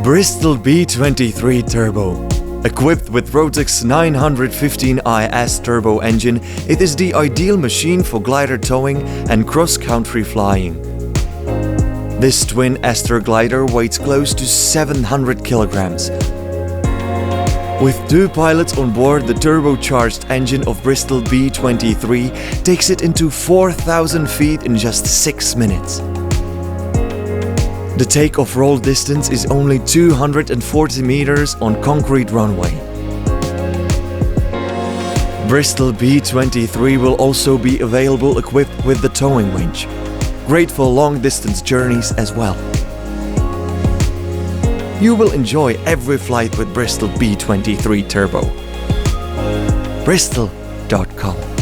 Bristell B23 Turbo. Equipped with Rotax 915 IS turbo engine, it is the ideal machine for glider towing and cross-country flying. This twin ester glider weighs close to 700 kilograms. With two pilots on board, the turbocharged engine of Bristell B23 takes it into 4,000 feet in just 6 minutes. The take-off roll distance is only 240 meters on concrete runway. Bristell B23 will also be available equipped with the towing winch, great for long-distance journeys as well. You will enjoy every flight with Bristell B23 Turbo. Bristell.com